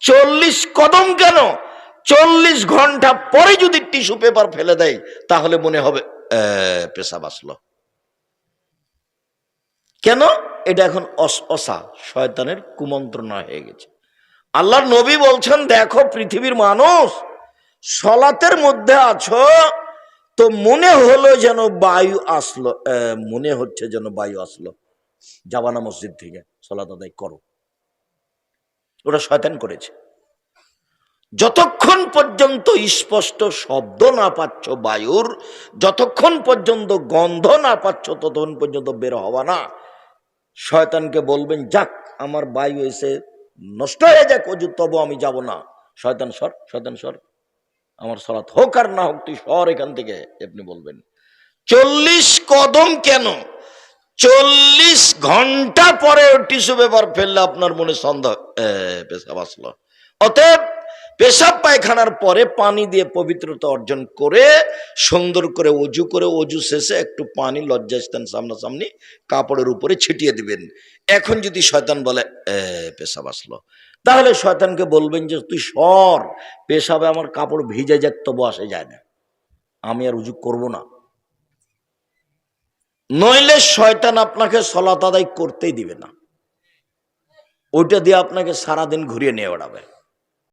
40 কদম কেন, 40 ঘন্টা পরে যদি টিস্যু পেপার ফেলে দেয় তাহলে মনে হবে পেশাব আসলো। কেন? এটা এখন অসা শয়তানের কুমন্ত্রণা হয়ে গেছে। আল্লাহর নবী বলছেন, দেখো পৃথিবীর মানুষ, সলাতের মধ্যে আছো তো মনে হলো যেন বায়ু আসলো, মনে হচ্ছে যেন বায়ু আসলো, যাবানা মসজিদ থেকে সলাত আদায় করো। ওটা শয়তান করেছে। যতক্ষণ পর্যন্ত স্পষ্ট শব্দ না পাচ্ছ বায়ুর, যতক্ষণ পর্যন্ত গন্ধ না পাচ্ছ, ততক্ষণ পর্যন্ত বের হওয়া না। শয়তানকে বলবেন, যাক আমার বায়ু এসে নষ্ট হয়ে যাক অজু, তবু আমি যাব না। শয়তান সর, শয়তান সর, আমার সালাত হোক আর না হোক তুই সর এখান থেকে। আপনি বলবেন 40 কদম কেন, 40 ঘন্টা পরে টিস্যু পেপার ফেললে আপনার মনে সন্দেহ পেশাব আসলো। অতএব পেশাব পায়খানার পরে পানি দিয়ে পবিত্রতা অর্জন করে সুন্দর করে অজু শেষে একটু পানি লজ্জাস্থান সামনাসামনি কাপড়ের উপরে ছিটিয়ে দিবেন। এখন যদি শয়তান বলে পেশাব আসলো, তাহলে শয়তানকে বলবেন যে তুই সর, পেশাবে আমার কাপড় ভিজে যাক তবু আসে যায় না, আমি আর উজু করব না। নইলে শয়তান আপনাকে সালাত আদায় করতেই দিবে না, ওইটা দিয়ে আপনাকে সারাদিন ঘুরিয়ে নিয়ে বেড়াবে।